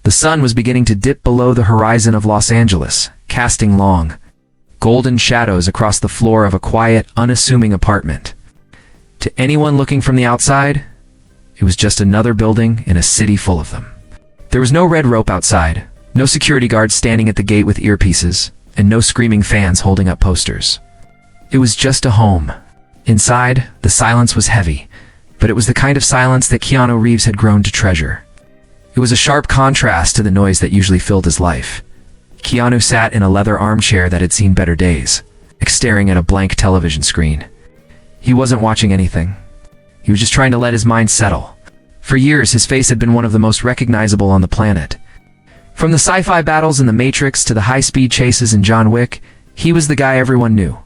The sun was beginning to dip below the horizon of Los Angeles, casting long, golden shadows across the floor of a quiet, unassuming apartment. To anyone looking from the outside, it was just another building in a city full of them. There was no red rope outside, no security guards standing at the gate with earpieces, and no screaming fans holding up posters. It was just a home. Inside, the silence was heavy, but it was the kind of silence that Keanu Reeves had grown to treasure. It was a sharp contrast to the noise that usually filled his life. Keanu sat in a leather armchair that had seen better days, staring at a blank television screen. He wasn't watching anything. He was just trying to let his mind settle. For years, his face had been one of the most recognizable on the planet. From the sci-fi battles in The Matrix to the high-speed chases in John Wick, he was the guy everyone knew.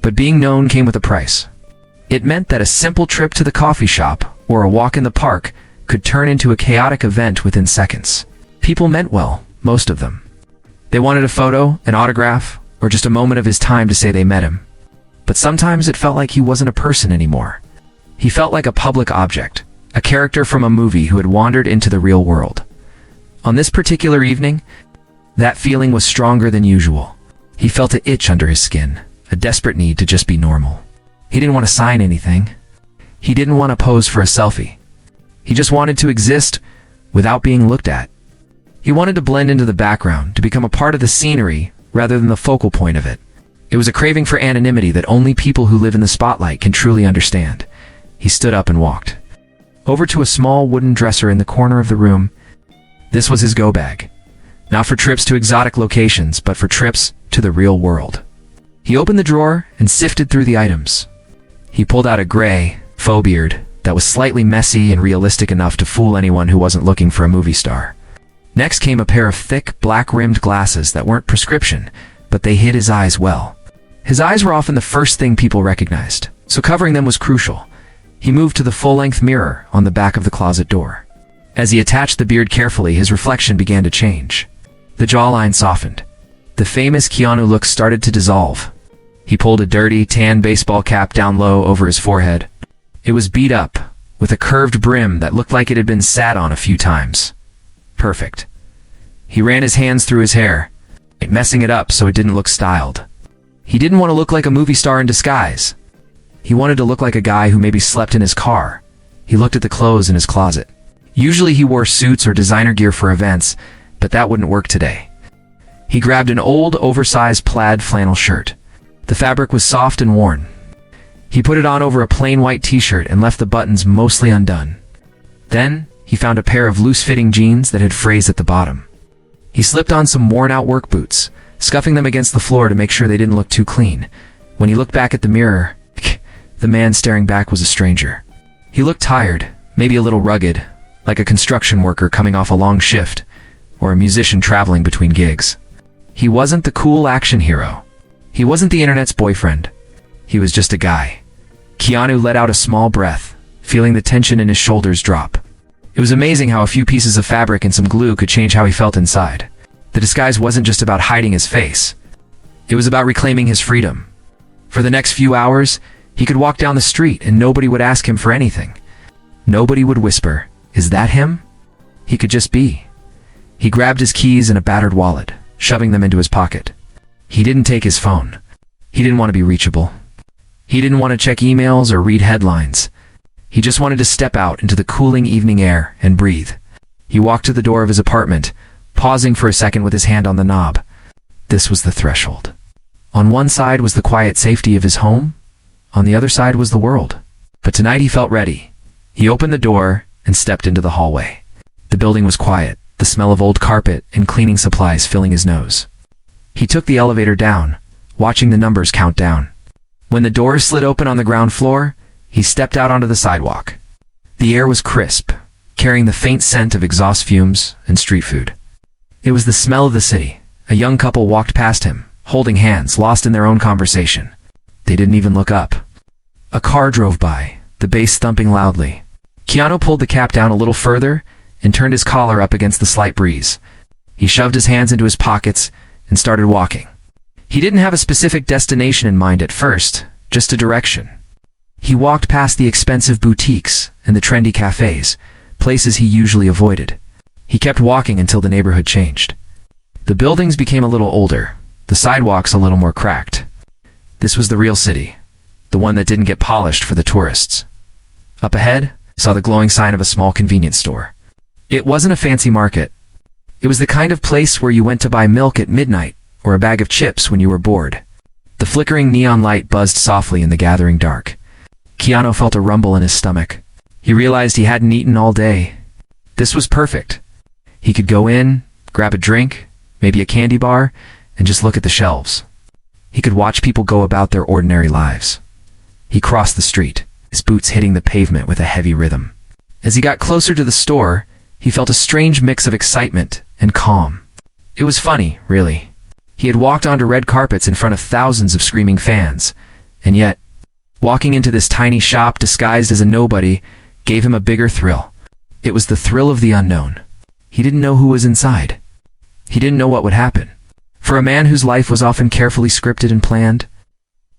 But being known came with a price. It meant that a simple trip to the coffee shop or a walk in the park could turn into a chaotic event within seconds. People meant well, most of them. They wanted a photo, an autograph, or just a moment of his time to say they met him. But sometimes it felt like he wasn't a person anymore. He felt like a public object, a character from a movie who had wandered into the real world. On this particular evening, that feeling was stronger than usual. He felt an itch under his skin, a desperate need to just be normal. He didn't want to sign anything. He didn't want to pose for a selfie. He just wanted to exist without being looked at. He wanted to blend into the background, to become a part of the scenery rather than the focal point of it. It was a craving for anonymity that only people who live in the spotlight can truly understand. He stood up and walked over to a small wooden dresser in the corner of the room. This was his go bag. Not for trips to exotic locations, but for trips to the real world. He opened the drawer and sifted through the items. He pulled out a gray, faux beard that was slightly messy and realistic enough to fool anyone who wasn't looking for a movie star. Next came a pair of thick, black-rimmed glasses that weren't prescription, but they hid his eyes well. His eyes were often the first thing people recognized, so covering them was crucial. He moved to the full-length mirror on the back of the closet door. As he attached the beard carefully, his reflection began to change. The jawline softened. The famous Keanu look started to dissolve. He pulled a dirty, tan baseball cap down low over his forehead. It was beat up, with a curved brim that looked like it had been sat on a few times. Perfect. He ran his hands through his hair, messing it up so it didn't look styled. He didn't want to look like a movie star in disguise. He wanted to look like a guy who maybe slept in his car. He looked at the clothes in his closet. Usually he wore suits or designer gear for events, but that wouldn't work today. He grabbed an old, oversized plaid flannel shirt. The fabric was soft and worn. He put it on over a plain white t-shirt and left the buttons mostly undone. Then, he found a pair of loose-fitting jeans that had frays at the bottom. He slipped on some worn-out work boots, scuffing them against the floor to make sure they didn't look too clean. When he looked back at the mirror, the man staring back was a stranger. He looked tired, maybe a little rugged, like a construction worker coming off a long shift, or a musician traveling between gigs. He wasn't the cool action hero. He wasn't the internet's boyfriend. He was just a guy. Keanu let out a small breath, feeling the tension in his shoulders drop. It was amazing how a few pieces of fabric and some glue could change how he felt inside. The disguise wasn't just about hiding his face. It was about reclaiming his freedom. For the next few hours, he could walk down the street and nobody would ask him for anything. Nobody would whisper, "Is that him?" He could just be. He grabbed his keys and a battered wallet, shoving them into his pocket. He didn't take his phone. He didn't want to be reachable. He didn't want to check emails or read headlines. He just wanted to step out into the cooling evening air and breathe. He walked to the door of his apartment, pausing for a second with his hand on the knob. This was the threshold. On one side was the quiet safety of his home. On the other side was the world. But tonight he felt ready. He opened the door and stepped into the hallway. The building was quiet, the smell of old carpet and cleaning supplies filling his nose. He took the elevator down, watching the numbers count down. When the doors slid open on the ground floor, he stepped out onto the sidewalk. The air was crisp, carrying the faint scent of exhaust fumes and street food. It was the smell of the city. A young couple walked past him, holding hands, lost in their own conversation. They didn't even look up. A car drove by, the bass thumping loudly. Keanu pulled the cap down a little further and turned his collar up against the slight breeze. He shoved his hands into his pockets and started walking. He didn't have a specific destination in mind at first, just a direction. He walked past the expensive boutiques and the trendy cafes, places he usually avoided. He kept walking until the neighborhood changed. The buildings became a little older, the sidewalks a little more cracked. This was the real city, the one that didn't get polished for the tourists. Up ahead, he saw the glowing sign of a small convenience store. It wasn't a fancy market. It was the kind of place where you went to buy milk at midnight or a bag of chips when you were bored. The flickering neon light buzzed softly in the gathering dark. Keanu felt a rumble in his stomach. He realized he hadn't eaten all day. This was perfect. He could go in, grab a drink, maybe a candy bar, and just look at the shelves. He could watch people go about their ordinary lives. He crossed the street, his boots hitting the pavement with a heavy rhythm. As he got closer to the store, he felt a strange mix of excitement and calm. It was funny, really. He had walked onto red carpets in front of thousands of screaming fans, and yet, walking into this tiny shop disguised as a nobody gave him a bigger thrill. It was the thrill of the unknown. He didn't know who was inside. He didn't know what would happen. For a man whose life was often carefully scripted and planned,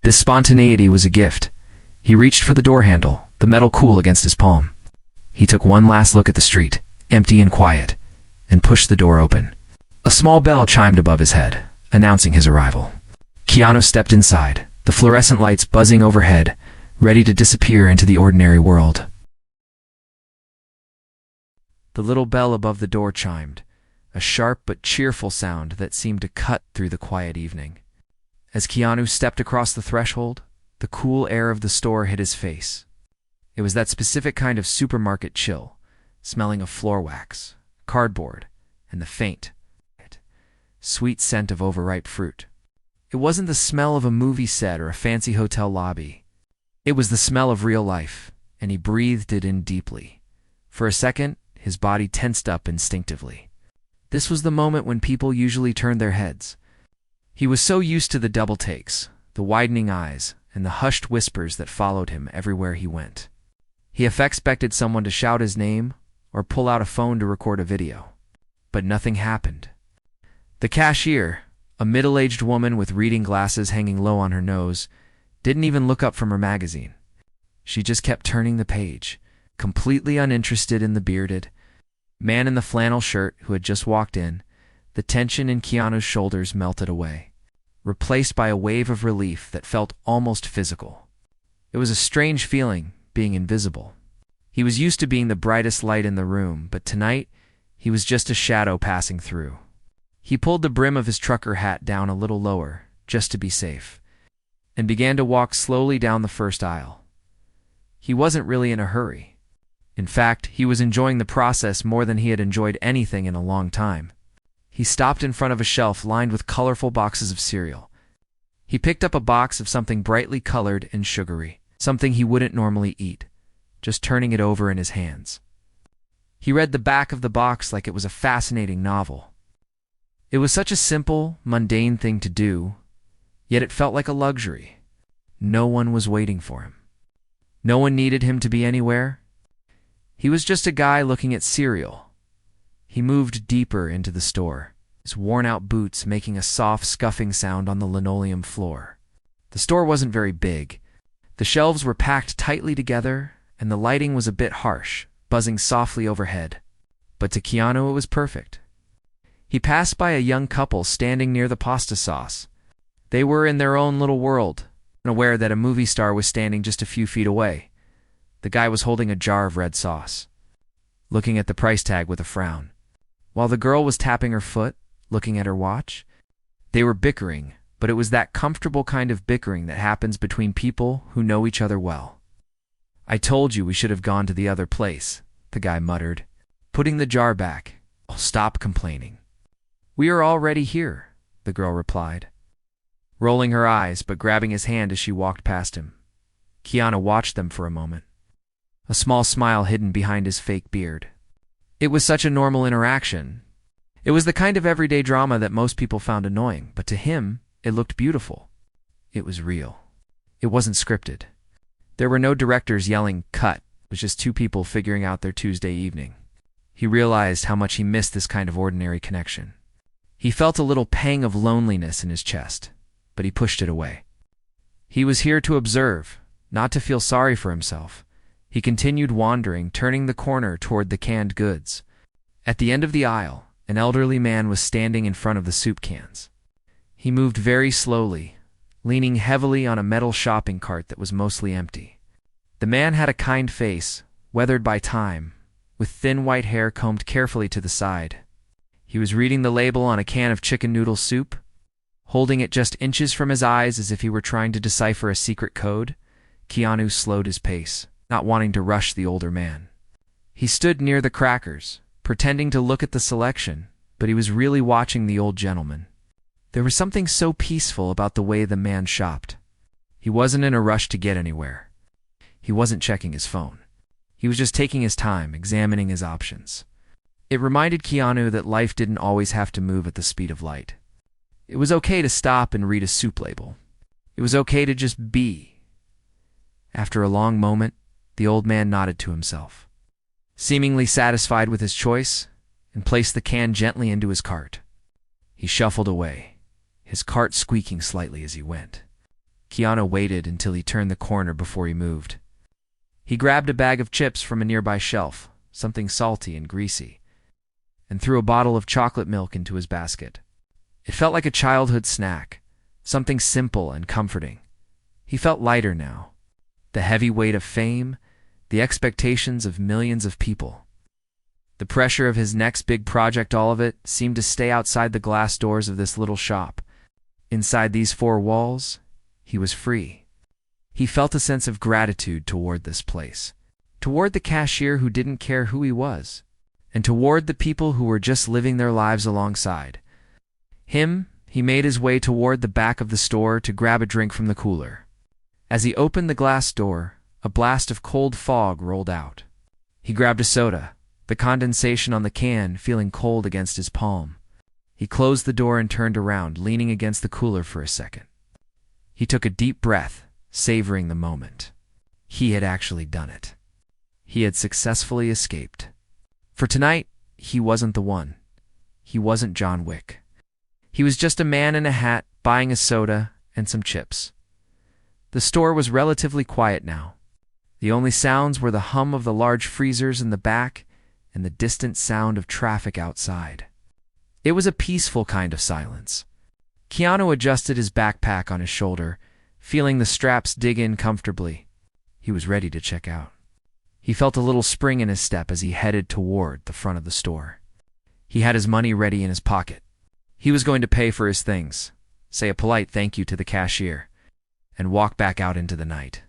this spontaneity was a gift. He reached for the door handle, the metal cool against his palm. He took one last look at the street, empty and quiet, and pushed the door open. A small bell chimed above his head, announcing his arrival. Keanu stepped inside, the fluorescent lights buzzing overhead, ready to disappear into the ordinary world. The little bell above the door chimed, a sharp but cheerful sound that seemed to cut through the quiet evening. As Keanu stepped across the threshold, the cool air of the store hit his face. It was that specific kind of supermarket chill, smelling of floor wax, cardboard, and the faint, sweet scent of overripe fruit. It wasn't the smell of a movie set or a fancy hotel lobby. It was the smell of real life, and he breathed it in deeply. For a second, his body tensed up instinctively. This was the moment when people usually turned their heads. He was so used to the double takes, the widening eyes, and the hushed whispers that followed him everywhere he went. He half expected someone to shout his name or pull out a phone to record a video. But nothing happened. The cashier, a middle-aged woman with reading glasses hanging low on her nose, didn't even look up from her magazine. She just kept turning the page, completely uninterested in the bearded man in the flannel shirt who had just walked in. The tension in Keanu's shoulders melted away, replaced by a wave of relief that felt almost physical. It was a strange feeling, being invisible. He was used to being the brightest light in the room, but tonight, he was just a shadow passing through. He pulled the brim of his trucker hat down a little lower, just to be safe, and began to walk slowly down the first aisle. He wasn't really in a hurry. In fact, he was enjoying the process more than he had enjoyed anything in a long time. He stopped in front of a shelf lined with colorful boxes of cereal. He picked up a box of something brightly colored and sugary, something he wouldn't normally eat, just turning it over in his hands. He read the back of the box like it was a fascinating novel. It was such a simple, mundane thing to do, yet it felt like a luxury. No one was waiting for him. No one needed him to be anywhere. He was just a guy looking at cereal. He moved deeper into the store, his worn-out boots making a soft, scuffing sound on the linoleum floor. The store wasn't very big. The shelves were packed tightly together, and the lighting was a bit harsh, buzzing softly overhead. But to Keanu it was perfect. He passed by a young couple standing near the pasta sauce. They were in their own little world, unaware that a movie star was standing just a few feet away. The guy was holding a jar of red sauce, looking at the price tag with a frown, while the girl was tapping her foot, looking at her watch. They were bickering, but it was that comfortable kind of bickering that happens between people who know each other well. "I told you we should have gone to the other place," the guy muttered, putting the jar back. "Oh, stop complaining." "We are already here," the girl replied, rolling her eyes but grabbing his hand as she walked past him. Keanu watched them for a moment, a small smile hidden behind his fake beard. It was such a normal interaction. It was the kind of everyday drama that most people found annoying, but to him, it looked beautiful. It was real. It wasn't scripted. There were no directors yelling, "Cut." It was just two people figuring out their Tuesday evening. He realized how much he missed this kind of ordinary connection. He felt a little pang of loneliness in his chest, but he pushed it away. He was here to observe, not to feel sorry for himself. He continued wandering, turning the corner toward the canned goods. At the end of the aisle, an elderly man was standing in front of the soup cans. He moved very slowly, leaning heavily on a metal shopping cart that was mostly empty. The man had a kind face, weathered by time, with thin white hair combed carefully to the side. He was reading the label on a can of chicken noodle soup, holding it just inches from his eyes as if he were trying to decipher a secret code. Keanu slowed his pace, not wanting to rush the older man. He stood near the crackers, pretending to look at the selection, but he was really watching the old gentleman. There was something so peaceful about the way the man shopped. He wasn't in a rush to get anywhere. He wasn't checking his phone. He was just taking his time, examining his options. It reminded Keanu that life didn't always have to move at the speed of light. It was okay to stop and read a soup label. It was okay to just be. After a long moment, the old man nodded to himself, seemingly satisfied with his choice, and placed the can gently into his cart. He shuffled away, his cart squeaking slightly as he went. Keanu waited until he turned the corner before he moved. He grabbed a bag of chips from a nearby shelf, something salty and greasy, and threw a bottle of chocolate milk into his basket. It felt like a childhood snack, something simple and comforting. He felt lighter now. The heavy weight of fame, the expectations of millions of people, the pressure of his next big project, all of it seemed to stay outside the glass doors of this little shop. Inside these four walls, he was free. He felt a sense of gratitude toward this place, toward the cashier who didn't care who he was, and toward the people who were just living their lives alongside him. He made his way toward the back of the store to grab a drink from the cooler. As he opened the glass door, a blast of cold fog rolled out. He grabbed a soda, the condensation on the can feeling cold against his palm. He closed the door and turned around, leaning against the cooler for a second. He took a deep breath, savoring the moment. He had actually done it. He had successfully escaped. For tonight, he wasn't the one. He wasn't John Wick. He was just a man in a hat buying a soda and some chips. The store was relatively quiet now. The only sounds were the hum of the large freezers in the back and the distant sound of traffic outside. It was a peaceful kind of silence. Keanu adjusted his backpack on his shoulder, feeling the straps dig in comfortably. He was ready to check out. He felt a little spring in his step as he headed toward the front of the store. He had his money ready in his pocket. He was going to pay for his things, say a polite thank you to the cashier, and walk back out into the night.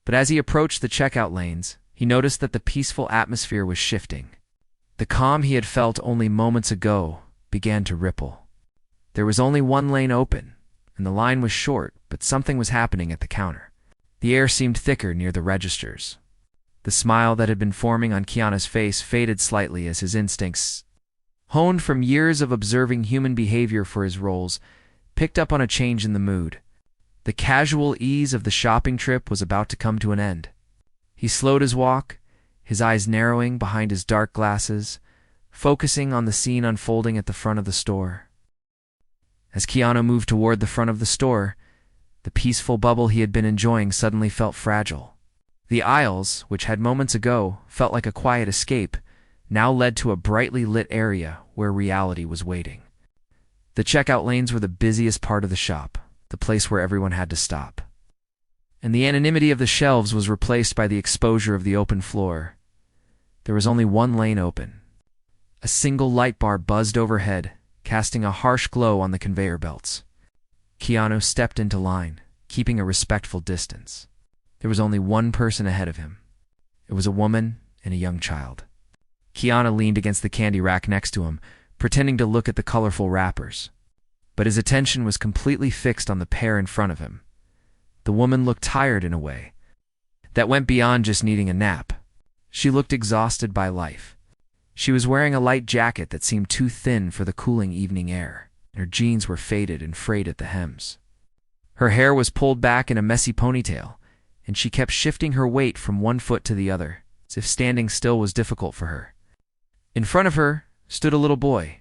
But as he approached the checkout lanes, he noticed that the peaceful atmosphere was shifting. The calm he had felt only moments ago began to ripple. There was only one lane open, and the line was short, but something was happening at the counter. The air seemed thicker near the registers. The smile that had been forming on Keanu's face faded slightly as his instincts, honed from years of observing human behavior for his roles, picked up on a change in the mood. The casual ease of the shopping trip was about to come to an end. He slowed his walk, his eyes narrowing behind his dark glasses, focusing on the scene unfolding at the front of the store. As Keanu moved toward the front of the store, the peaceful bubble he had been enjoying suddenly felt fragile. The aisles, which had moments ago felt like a quiet escape, now led to a brightly lit area where reality was waiting. The checkout lanes were the busiest part of the shop, the place where everyone had to stop. And the anonymity of the shelves was replaced by the exposure of the open floor. There was only one lane open. A single light bar buzzed overhead, casting a harsh glow on the conveyor belts. Keanu stepped into line, keeping a respectful distance. There was only one person ahead of him. It was a woman and a young child. Keanu leaned against the candy rack next to him, pretending to look at the colorful wrappers. But his attention was completely fixed on the pair in front of him. The woman looked tired in a way that went beyond just needing a nap. She looked exhausted by life. She was wearing a light jacket that seemed too thin for the cooling evening air, and her jeans were faded and frayed at the hems. Her hair was pulled back in a messy ponytail, and she kept shifting her weight from one foot to the other, as if standing still was difficult for her. In front of her stood a little boy,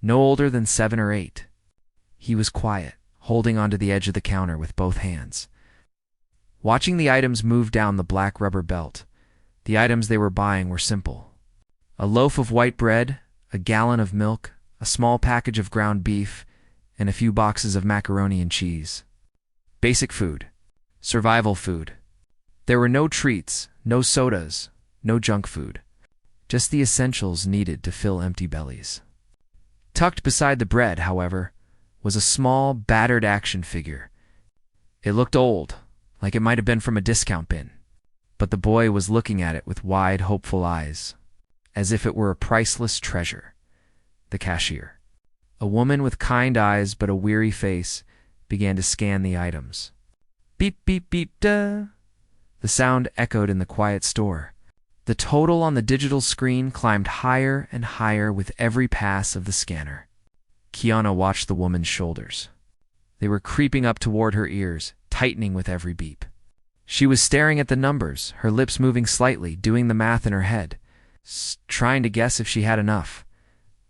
no older than 7 or 8. He was quiet, holding onto the edge of the counter with both hands. Watching the items move down the black rubber belt, the items they were buying were simple. A loaf of white bread, a gallon of milk, a small package of ground beef, and a few boxes of macaroni and cheese. Basic food. Survival food. There were no treats, no sodas, no junk food. Just the essentials needed to fill empty bellies. Tucked beside the bread, however, was a small, battered action figure. It looked old, like it might have been from a discount bin, but the boy was looking at it with wide, hopeful eyes, as if it were a priceless treasure. The cashier, a woman with kind eyes but a weary face, began to scan the items. Beep, beep, beep, duh. The sound echoed in the quiet store. The total on the digital screen climbed higher and higher with every pass of the scanner. Keanu watched the woman's shoulders. They were creeping up toward her ears, tightening with every beep. She was staring at the numbers, her lips moving slightly, doing the math in her head, trying to guess if she had enough.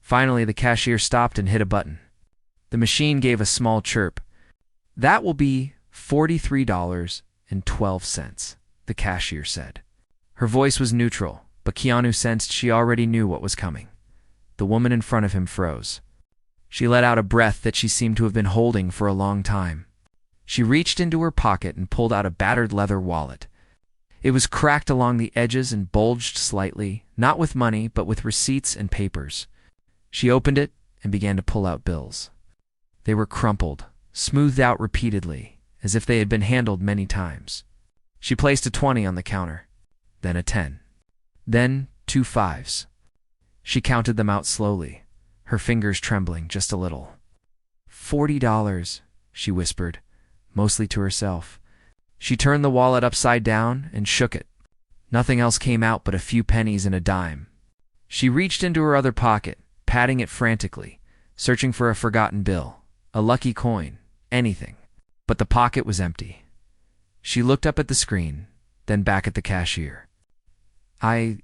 Finally, the cashier stopped and hit a button. The machine gave a small chirp. "That will be $43.12, the cashier said. Her voice was neutral, but Keanu sensed she already knew what was coming. The woman in front of him froze. She let out a breath that she seemed to have been holding for a long time. She reached into her pocket and pulled out a battered leather wallet. It was cracked along the edges and bulged slightly, not with money, but with receipts and papers. She opened it and began to pull out bills. They were crumpled, smoothed out repeatedly, as if they had been handled many times. She placed a 20 on the counter, then a 10, then 2 5s. She counted them out slowly, her fingers trembling just a little. $40, she whispered, mostly to herself. She turned the wallet upside down and shook it. Nothing else came out but a few pennies and a dime. She reached into her other pocket, patting it frantically, searching for a forgotten bill, a lucky coin, anything. But the pocket was empty. She looked up at the screen, then back at the cashier. I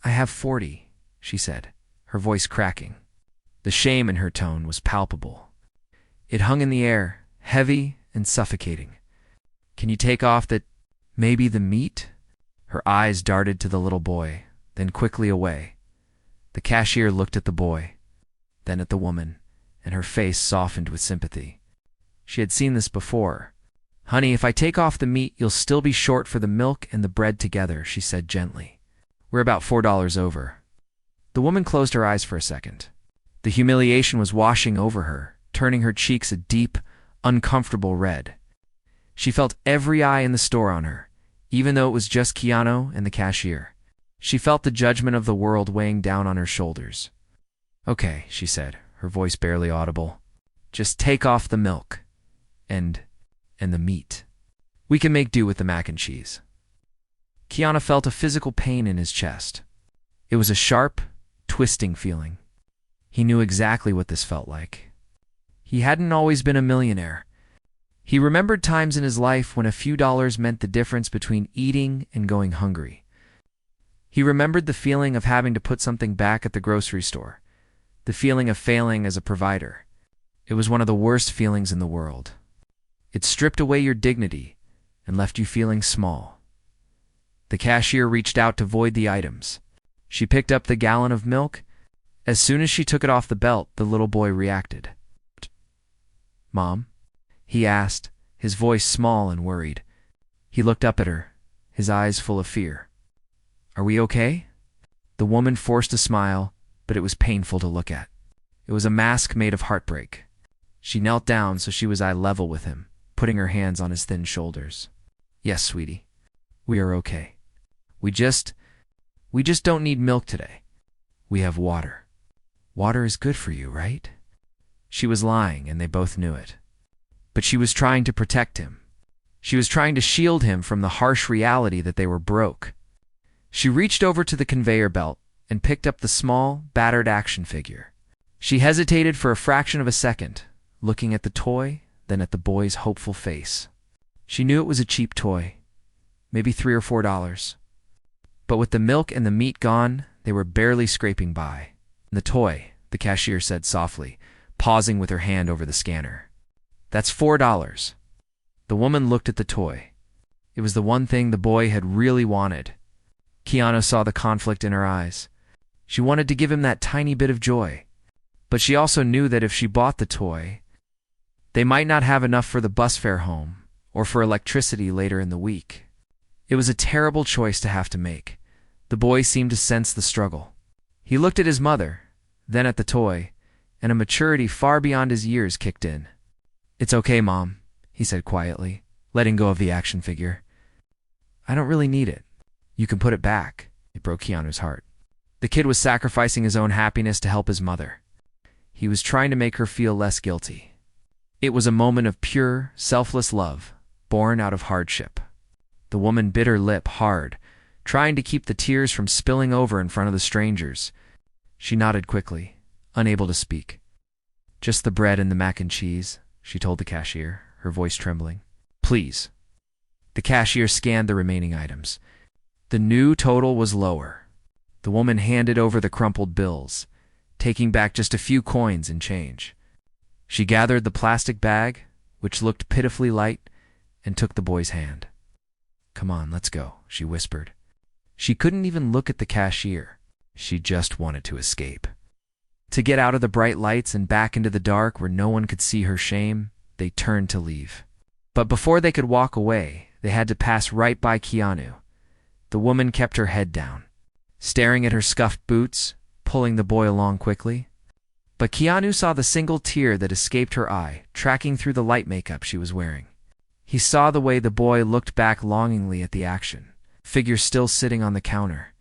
have 40, she said, her voice cracking. The shame in her tone was palpable. It hung in the air, heavy and suffocating. Can you take off maybe the meat? Her eyes darted to the little boy, then quickly away. The cashier looked at the boy, then at the woman, and her face softened with sympathy. She had seen this before. "Honey, if I take off the meat, you'll still be short for the milk and the bread together," she said gently. "We're about $4 over." The woman closed her eyes for a second. The humiliation was washing over her, turning her cheeks a deep, uncomfortable red. She felt every eye in the store on her, even though it was just Keanu and the cashier. She felt the judgment of the world weighing down on her shoulders. "Okay," she said, her voice barely audible. "Just take off the milk. And the meat. We can make do with the mac and cheese." Keanu felt a physical pain in his chest. It was a sharp, twisting feeling. He knew exactly what this felt like. He hadn't always been a millionaire. He remembered times in his life when a few dollars meant the difference between eating and going hungry. He remembered the feeling of having to put something back at the grocery store, the feeling of failing as a provider. It was one of the worst feelings in the world. It stripped away your dignity and left you feeling small. The cashier reached out to void the items. She picked up the gallon of milk. As soon as she took it off the belt, the little boy reacted. "Mom?" he asked, his voice small and worried. He looked up at her, his eyes full of fear. "Are we okay?" The woman forced a smile, but it was painful to look at. It was a mask made of heartbreak. She knelt down so she was eye level with him, putting her hands on his thin shoulders. "Yes, sweetie. We are okay. We just don't need milk today. We have water. Water is good for you, right?" She was lying, and they both knew it. But she was trying to protect him. She was trying to shield him from the harsh reality that they were broke. She reached over to the conveyor belt and picked up the small, battered action figure. She hesitated for a fraction of a second, looking at the toy, then at the boy's hopeful face. She knew it was a cheap toy, maybe $3 or $4. But with the milk and the meat gone, they were barely scraping by. "The toy," the cashier said softly, pausing with her hand over the scanner. "That's $4. The woman looked at the toy. It was the one thing the boy had really wanted. Keanu saw the conflict in her eyes. She wanted to give him that tiny bit of joy. But she also knew that if she bought the toy, they might not have enough for the bus fare home or for electricity later in the week. It was a terrible choice to have to make. The boy seemed to sense the struggle. He looked at his mother, then at the toy, and a maturity far beyond his years kicked in. "It's okay, Mom," he said quietly, letting go of the action figure. "I don't really need it. You can put it back." It broke Keanu's heart. The kid was sacrificing his own happiness to help his mother. He was trying to make her feel less guilty. It was a moment of pure, selfless love, born out of hardship. The woman bit her lip hard, trying to keep the tears from spilling over in front of the strangers. She nodded quickly, unable to speak. "Just the bread and the mac and cheese," she told the cashier, her voice trembling. "Please." The cashier scanned the remaining items. The new total was lower. The woman handed over the crumpled bills, taking back just a few coins and change. She gathered the plastic bag, which looked pitifully light, and took the boy's hand. "Come on, let's go," she whispered. She couldn't even look at the cashier. She just wanted to escape. To get out of the bright lights and back into the dark where no one could see her shame, they turned to leave. But before they could walk away, they had to pass right by Keanu. The woman kept her head down, staring at her scuffed boots, pulling the boy along quickly. But Keanu saw the single tear that escaped her eye, tracking through the light makeup she was wearing. He saw the way the boy looked back longingly at the action, figure still sitting on the counter.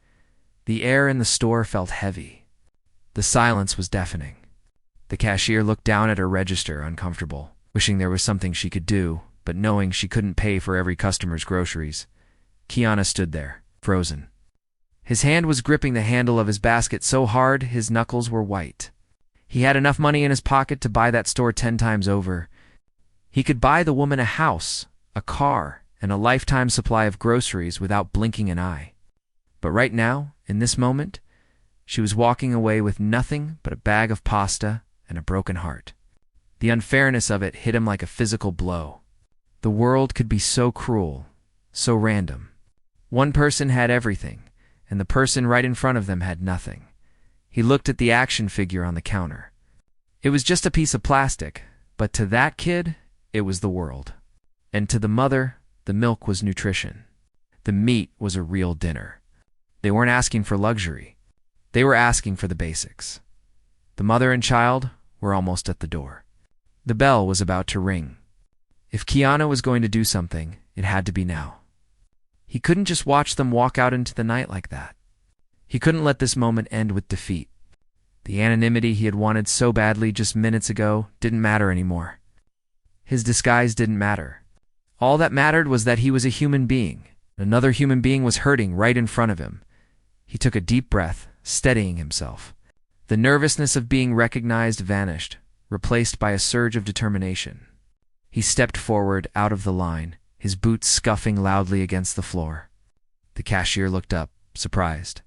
The air in the store felt heavy. The silence was deafening. The cashier looked down at her register, uncomfortable, wishing there was something she could do, but knowing she couldn't pay for every customer's groceries. Keanu stood there, frozen. His hand was gripping the handle of his basket so hard his knuckles were white. He had enough money in his pocket to buy that store 10 times over. He could buy the woman a house, a car, and a lifetime supply of groceries without blinking an eye. But right now, in this moment, she was walking away with nothing but a bag of pasta and a broken heart. The unfairness of it hit him like a physical blow. The world could be so cruel, so random. One person had everything, and the person right in front of them had nothing. He looked at the action figure on the counter. It was just a piece of plastic, but to that kid, it was the world. And to the mother, the milk was nutrition. The meat was a real dinner. They weren't asking for luxury. They were asking for the basics. The mother and child were almost at the door. The bell was about to ring. If Keanu was going to do something, it had to be now. He couldn't just watch them walk out into the night like that. He couldn't let this moment end with defeat. The anonymity he had wanted so badly just minutes ago didn't matter anymore. His disguise didn't matter. All that mattered was that he was a human being. Another human being was hurting right in front of him. He took a deep breath, steadying himself. The nervousness of being recognized vanished, replaced by a surge of determination. He stepped forward out of the line, his boots scuffing loudly against the floor. The cashier looked up, surprised.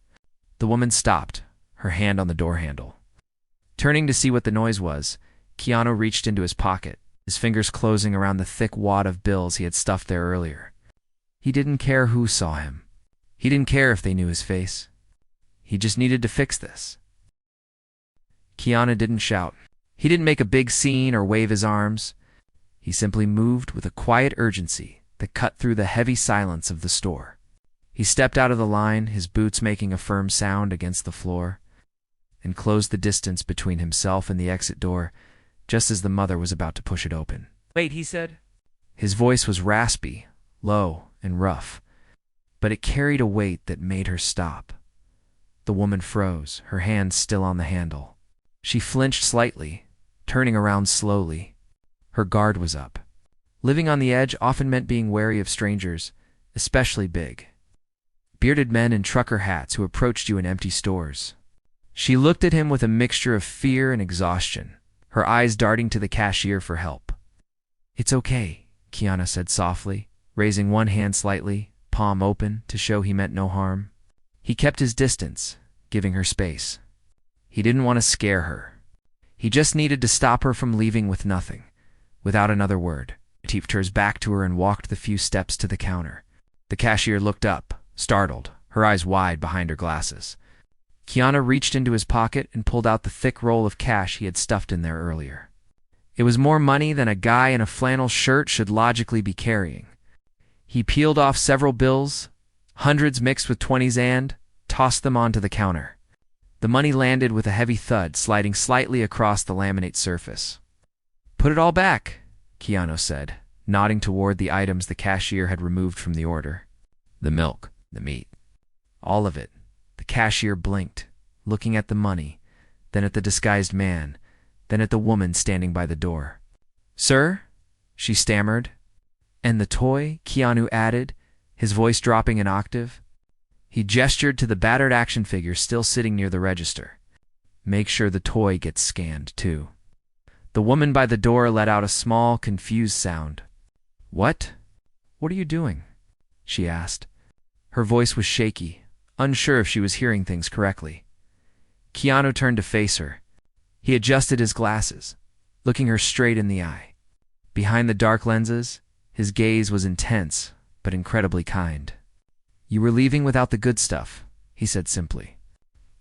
The woman stopped, her hand on the door handle. Turning to see what the noise was, Keanu reached into his pocket, his fingers closing around the thick wad of bills he had stuffed there earlier. He didn't care who saw him. He didn't care if they knew his face. He just needed to fix this. Keanu didn't shout. He didn't make a big scene or wave his arms. He simply moved with a quiet urgency that cut through the heavy silence of the store. He stepped out of the line, his boots making a firm sound against the floor, and closed the distance between himself and the exit door just as the mother was about to push it open. "Wait," he said. His voice was raspy, low, and rough, but it carried a weight that made her stop. The woman froze, her hand still on the handle. She flinched slightly, turning around slowly. Her guard was up. Living on the edge often meant being wary of strangers, especially big, bearded men in trucker hats who approached you in empty stores. She looked at him with a mixture of fear and exhaustion, her eyes darting to the cashier for help. "It's okay," Keanu said softly, raising one hand slightly, palm open, to show he meant no harm. He kept his distance, giving her space. He didn't want to scare her. He just needed to stop her from leaving with nothing, without another word. He turned back to her and walked the few steps to the counter. The cashier looked up, startled, her eyes wide behind her glasses. Keanu reached into his pocket and pulled out the thick roll of cash he had stuffed in there earlier. It was more money than a guy in a flannel shirt should logically be carrying. He peeled off several bills, hundreds mixed with 20s, and tossed them onto the counter. The money landed with a heavy thud, sliding slightly across the laminate surface. "Put it all back," Keanu said, nodding toward the items the cashier had removed from the order. "The milk, the meat, all of it." The cashier blinked, looking at the money, then at the disguised man, then at the woman standing by the door. "Sir?" she stammered. "And the toy?" Keanu added, his voice dropping an octave. He gestured to the battered action figure still sitting near the register. "Make sure the toy gets scanned, too." The woman by the door let out a small, confused sound. "What? What are you doing?" she asked. Her voice was shaky, unsure if she was hearing things correctly. Keanu turned to face her. He adjusted his glasses, looking her straight in the eye. Behind the dark lenses, his gaze was intense, but incredibly kind. "You were leaving without the good stuff," he said simply.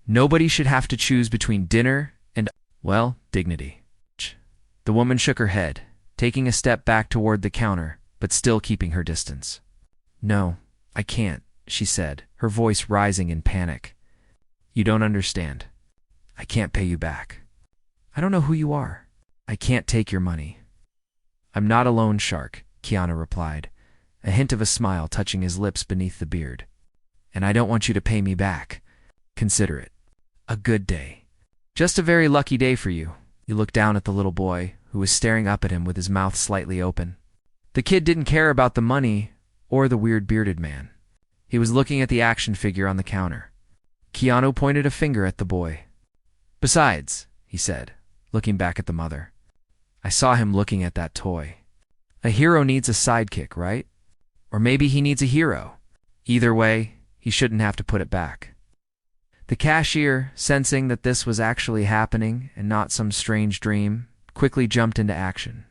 "Nobody should have to choose between dinner and, well, dignity." The woman shook her head, taking a step back toward the counter, but still keeping her distance. "No, I can't," she said, her voice rising in panic. "You don't understand. I can't pay you back. I don't know who you are. I can't take your money." "I'm not a loan shark," Keanu replied, a hint of a smile touching his lips beneath the beard. "And I don't want you to pay me back. Consider it a good day. Just a very lucky day for you." He looked down at the little boy, who was staring up at him with his mouth slightly open. The kid didn't care about the money or the weird bearded man. He was looking at the action figure on the counter. Keanu pointed a finger at the boy. "Besides," he said, looking back at the mother, "I saw him looking at that toy. A hero needs a sidekick, right? Or maybe he needs a hero. Either way, he shouldn't have to put it back." The cashier, sensing that this was actually happening and not some strange dream, quickly jumped into action.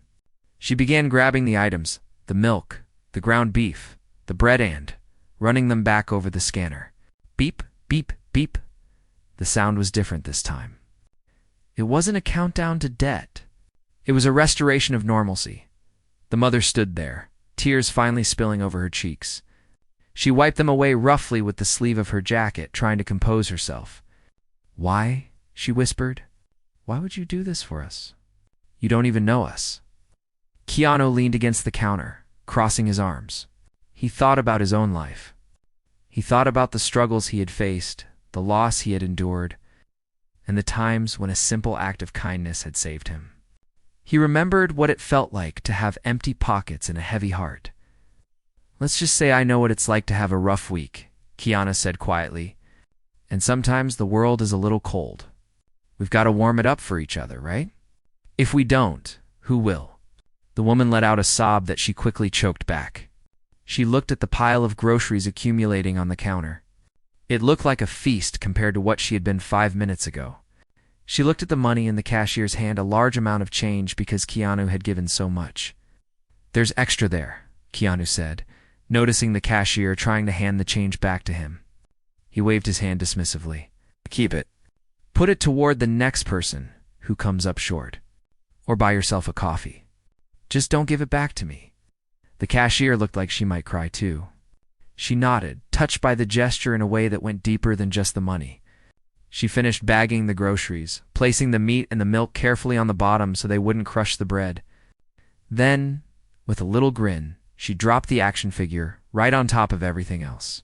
She began grabbing the items, the milk, the ground beef, the bread, and running them back over the scanner. Beep, beep, beep. The sound was different this time. It wasn't a countdown to debt. It was a restoration of normalcy. The mother stood there, tears finally spilling over her cheeks. She wiped them away roughly with the sleeve of her jacket, trying to compose herself. "Why?" she whispered. "Why would you do this for us? You don't even know us." Keanu leaned against the counter, crossing his arms. He thought about his own life. He thought about the struggles he had faced, the loss he had endured, and the times when a simple act of kindness had saved him. He remembered what it felt like to have empty pockets and a heavy heart. "Let's just say I know what it's like to have a rough week," Keanu said quietly. "And sometimes the world is a little cold. We've got to warm it up for each other, right? If we don't, who will?" The woman let out a sob that she quickly choked back. She looked at the pile of groceries accumulating on the counter. It looked like a feast compared to what she had been 5 minutes ago. She looked at the money in the cashier's hand, a large amount of change because Keanu had given so much. "There's extra there," Keanu said, noticing the cashier trying to hand the change back to him. He waved his hand dismissively. "Keep it. Put it toward the next person who comes up short. Or buy yourself a coffee. Just don't give it back to me." The cashier looked like she might cry too. She nodded, touched by the gesture in a way that went deeper than just the money. She finished bagging the groceries, placing the meat and the milk carefully on the bottom so they wouldn't crush the bread. Then, with a little grin, she dropped the action figure right on top of everything else.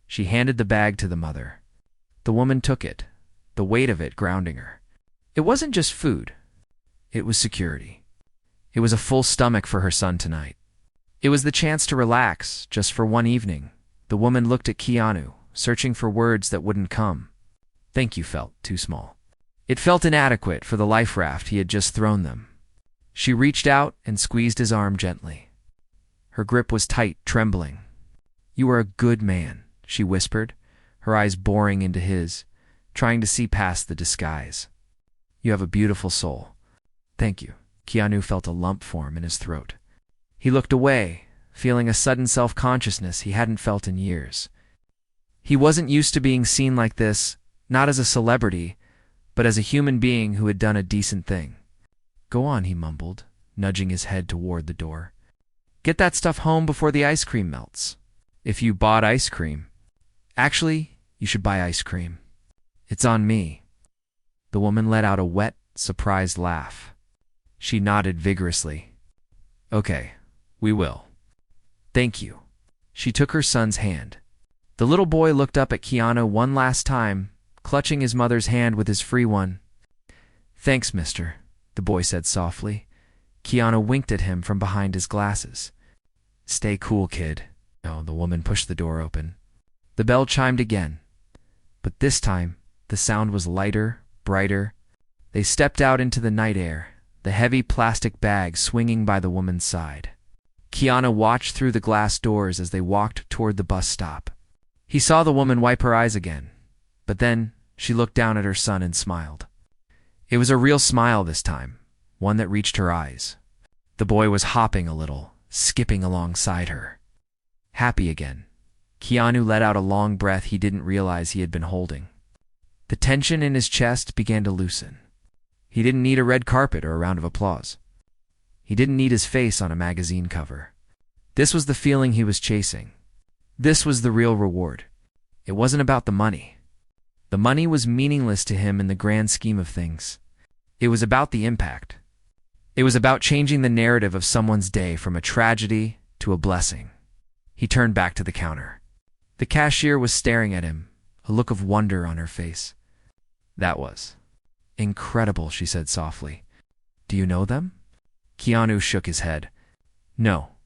She handed the bag to the mother. The woman took it, the weight of it grounding her. It wasn't just food. It was security. It was a full stomach for her son tonight. It was the chance to relax, just for one evening. The woman looked at Keanu, searching for words that wouldn't come. Thank you felt too small. It felt inadequate for the life raft he had just thrown them. She reached out and squeezed his arm gently. Her grip was tight, trembling. "You are a good man," she whispered, her eyes boring into his, trying to see past the disguise. "You have a beautiful soul." "Thank you." Keanu felt a lump form in his throat. He looked away, feeling a sudden self-consciousness he hadn't felt in years. He wasn't used to being seen like this, not as a celebrity, but as a human being who had done a decent thing. "Go on," he mumbled, nudging his head toward the door. "Get that stuff home before the ice cream melts. If you bought ice cream. Actually, you should buy ice cream. It's on me." The woman let out a wet, surprised laugh. She nodded vigorously. "Okay, we will. Thank you." She took her son's hand. The little boy looked up at Keanu one last time, clutching his mother's hand with his free one. "Thanks, mister," the boy said softly. Keanu winked at him from behind his glasses. "Stay cool, kid." Oh, the woman pushed the door open. The bell chimed again, but this time the sound was lighter, brighter. They stepped out into the night air, the heavy plastic bag swinging by the woman's side. Keanu watched through the glass doors as they walked toward the bus stop. He saw the woman wipe her eyes again, but then she looked down at her son and smiled. It was a real smile this time, one that reached her eyes. The boy was hopping a little, skipping alongside her. Happy again. Keanu let out a long breath he didn't realize he had been holding. The tension in his chest began to loosen. He didn't need a red carpet or a round of applause. He didn't need his face on a magazine cover. This was the feeling he was chasing. This was the real reward. It wasn't about the money. The money was meaningless to him in the grand scheme of things. It was about the impact. It was about changing the narrative of someone's day from a tragedy to a blessing. He turned back to the counter. The cashier was staring at him, a look of wonder on her face. "That was incredible," she said softly. "Do you know them?" Keanu shook his head. "No,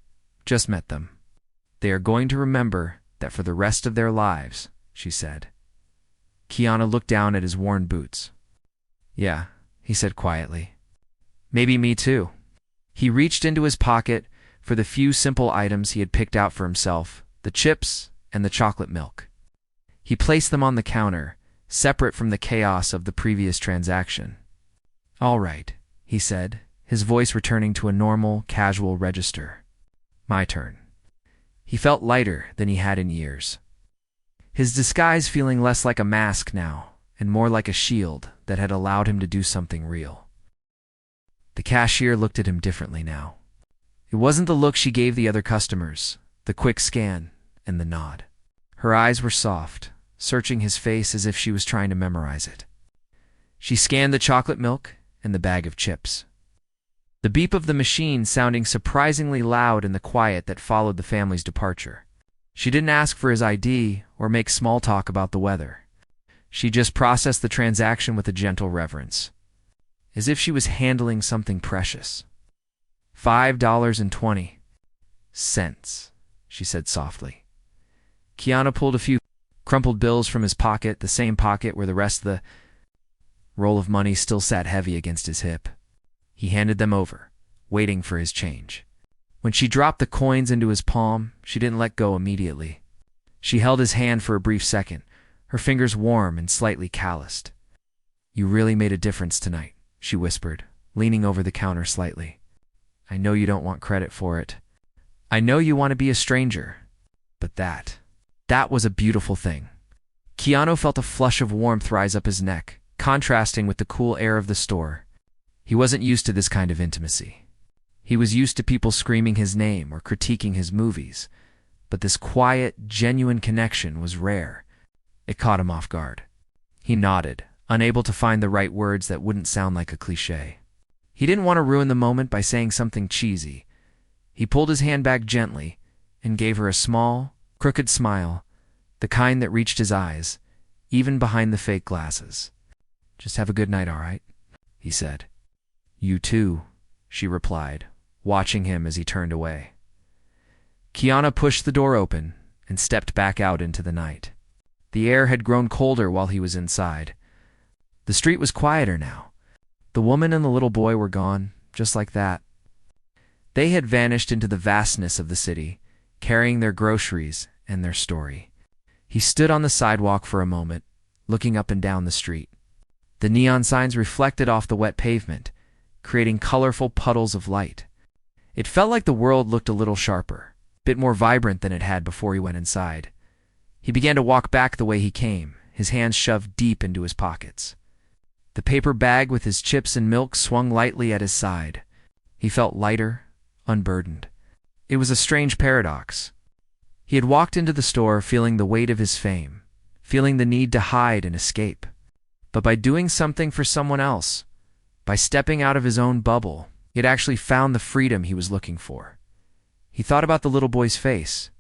just met them. They are going to remember that for the rest of their lives," she said. Keanu looked down at his worn boots. "Yeah," he said quietly. "Maybe me too." He reached into his pocket for the few simple items he had picked out for himself, the chips and the chocolate milk. He placed them on the counter, separate from the chaos of the previous transaction. "All right," he said, his voice returning to a normal, casual register. "My turn." He felt lighter than he had in years. His disguise feeling less like a mask now, and more like a shield that had allowed him to do something real. The cashier looked at him differently now. It wasn't the look she gave the other customers, the quick scan and the nod. Her eyes were soft, searching his face as if she was trying to memorize it. She scanned the chocolate milk and the bag of chips. The beep of the machine sounding surprisingly loud in the quiet that followed the family's departure. She didn't ask for his ID or make small talk about the weather. She just processed the transaction with a gentle reverence, as if she was handling something precious. $5.20, she said softly. Keanu pulled a few crumpled bills from his pocket, the same pocket where the rest of the roll of money still sat heavy against his hip. He handed them over, waiting for his change. When she dropped the coins into his palm, she didn't let go immediately. She held his hand for a brief second, her fingers warm and slightly calloused. "You really made a difference tonight," she whispered, leaning over the counter slightly. "I know you don't want credit for it. I know you want to be a stranger. But that was a beautiful thing." Keanu felt a flush of warmth rise up his neck, contrasting with the cool air of the store. He wasn't used to this kind of intimacy. He was used to people screaming his name or critiquing his movies, but this quiet, genuine connection was rare. It caught him off guard. He nodded, unable to find the right words that wouldn't sound like a cliché. He didn't want to ruin the moment by saying something cheesy. He pulled his hand back gently and gave her a small, crooked smile, the kind that reached his eyes, even behind the fake glasses. "Just have a good night, all right?" he said. "You too," she replied, watching him as he turned away. Keanu pushed the door open and stepped back out into the night. The air had grown colder while he was inside. The street was quieter now. The woman and the little boy were gone, just like that. They had vanished into the vastness of the city, carrying their groceries and their story. He stood on the sidewalk for a moment, looking up and down the street. The neon signs reflected off the wet pavement, creating colorful puddles of light. It felt like the world looked a little sharper, a bit more vibrant than it had before he went inside. He began to walk back the way he came, his hands shoved deep into his pockets. The paper bag with his chips and milk swung lightly at his side. He felt lighter, unburdened. It was a strange paradox. He had walked into the store feeling the weight of his fame, feeling the need to hide and escape. But by doing something for someone else, by stepping out of his own bubble, he had actually found the freedom he was looking for. He thought about the little boy's face.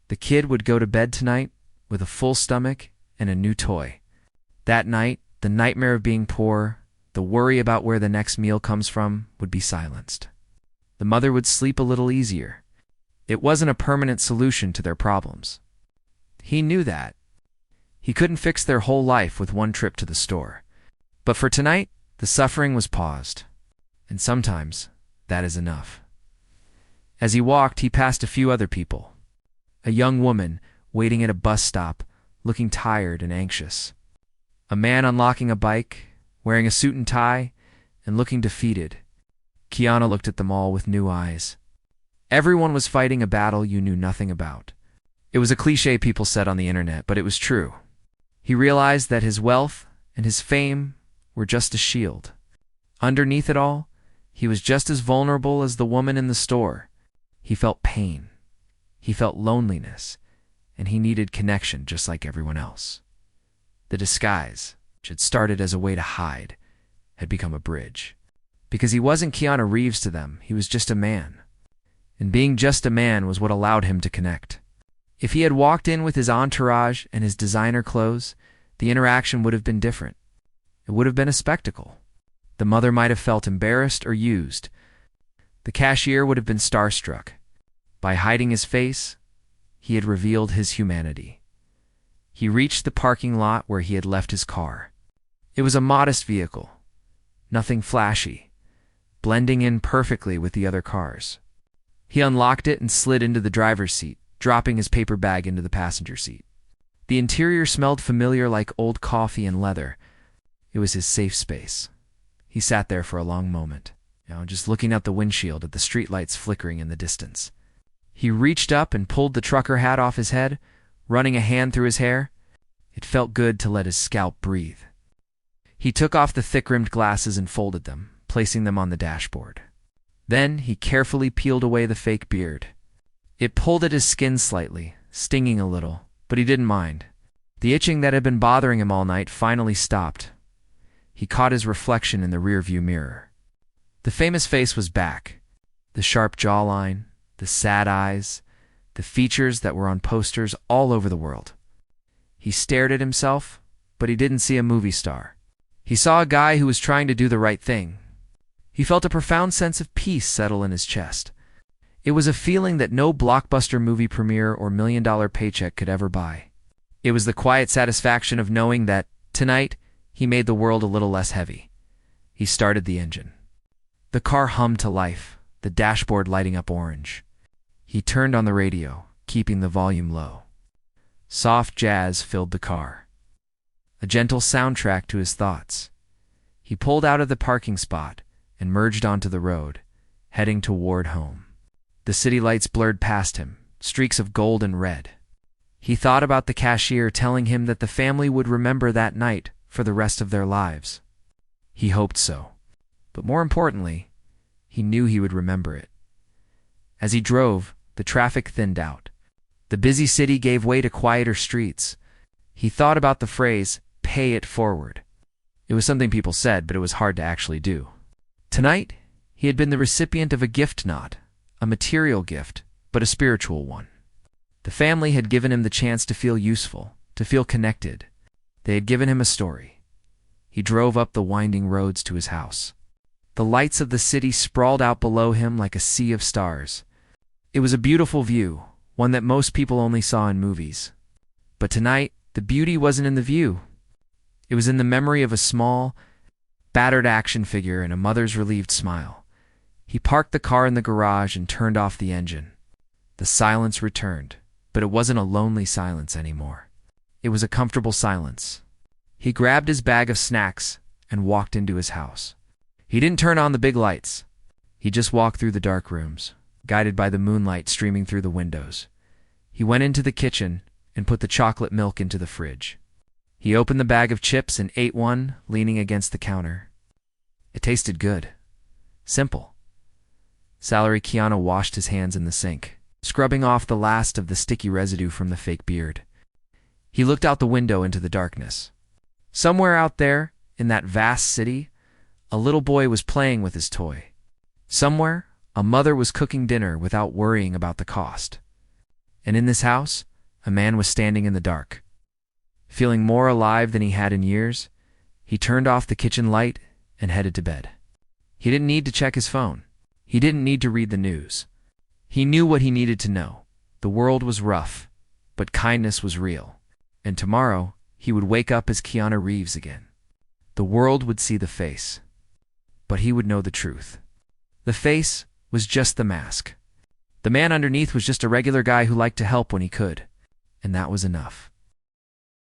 The kid would go to bed tonight with a full stomach and a new toy. That night, the nightmare of being poor, the worry about where the next meal comes from, would be silenced. The mother would sleep a little easier. It wasn't a permanent solution to their problems. He knew that. He couldn't fix their whole life with one trip to the store. But for tonight, the suffering was paused. And sometimes, that is enough. As he walked, he passed a few other people. A young woman waiting at a bus stop, looking tired and anxious. A man unlocking a bike, wearing a suit and tie, and looking defeated. Keanu looked at them all with new eyes. Everyone was fighting a battle you knew nothing about. It was a cliché people said on the internet, but it was true. He realized that his wealth and his fame were just a shield. Underneath it all, he was just as vulnerable as the woman in the store. He felt pain. He felt loneliness, and he needed connection just like everyone else. The disguise, which had started as a way to hide, had become a bridge. Because he wasn't Keanu Reeves to them, he was just a man. And being just a man was what allowed him to connect. If he had walked in with his entourage and his designer clothes, the interaction would have been different. It would have been a spectacle. The mother might have felt embarrassed or used. The cashier would have been starstruck. By hiding his face, he had revealed his humanity. He reached the parking lot where he had left his car. It was a modest vehicle, nothing flashy, blending in perfectly with the other cars. He unlocked it and slid into the driver's seat, dropping his paper bag into the passenger seat. The interior smelled familiar like old coffee and leather. It was his safe space. He sat there for a long moment, just looking out the windshield at the streetlights flickering in the distance. He reached up and pulled the trucker hat off his head, running a hand through his hair. It felt good to let his scalp breathe. He took off the thick-rimmed glasses and folded them, placing them on the dashboard. Then he carefully peeled away the fake beard. It pulled at his skin slightly, stinging a little, but he didn't mind. The itching that had been bothering him all night finally stopped. He caught his reflection in the rearview mirror. The famous face was back. The sharp jawline, the sad eyes, the features that were on posters all over the world. He stared at himself, but he didn't see a movie star. He saw a guy who was trying to do the right thing. He felt a profound sense of peace settle in his chest. It was a feeling that no blockbuster movie premiere or million-dollar paycheck could ever buy. It was the quiet satisfaction of knowing that, tonight, he made the world a little less heavy. He started the engine. The car hummed to life, the dashboard lighting up orange. He turned on the radio, keeping the volume low. Soft jazz filled the car. A gentle soundtrack to his thoughts. He pulled out of the parking spot and merged onto the road, heading toward home. The city lights blurred past him, streaks of gold and red. He thought about the cashier telling him that the family would remember that night for the rest of their lives. He hoped so. But more importantly, he knew he would remember it. As he drove, the traffic thinned out. The busy city gave way to quieter streets. He thought about the phrase, "pay it forward." It was something people said, but it was hard to actually do. Tonight, he had been the recipient of a gift, not a material gift, but a spiritual one. The family had given him the chance to feel useful, to feel connected. They had given him a story. He drove up the winding roads to his house. The lights of the city sprawled out below him like a sea of stars. It was a beautiful view, one that most people only saw in movies. But tonight, the beauty wasn't in the view. It was in the memory of a small, battered action figure and a mother's relieved smile. He parked the car in the garage and turned off the engine. The silence returned, but it wasn't a lonely silence anymore. It was a comfortable silence. He grabbed his bag of snacks and walked into his house. He didn't turn on the big lights. He just walked through the dark rooms, guided by the moonlight streaming through the windows. He went into the kitchen and put the chocolate milk into the fridge. He opened the bag of chips and ate one, leaning against the counter. It tasted good. Simple. Keanu washed his hands in the sink, scrubbing off the last of the sticky residue from the fake beard. He looked out the window into the darkness. Somewhere out there, in that vast city, a little boy was playing with his toy. Somewhere, a mother was cooking dinner without worrying about the cost. And in this house, a man was standing in the dark. Feeling more alive than he had in years, he turned off the kitchen light and headed to bed. He didn't need to check his phone. He didn't need to read the news. He knew what he needed to know. The world was rough, but kindness was real. And tomorrow, he would wake up as Keanu Reeves again. The world would see the face, but he would know the truth. The face was just the mask. The man underneath was just a regular guy who liked to help when he could, and that was enough.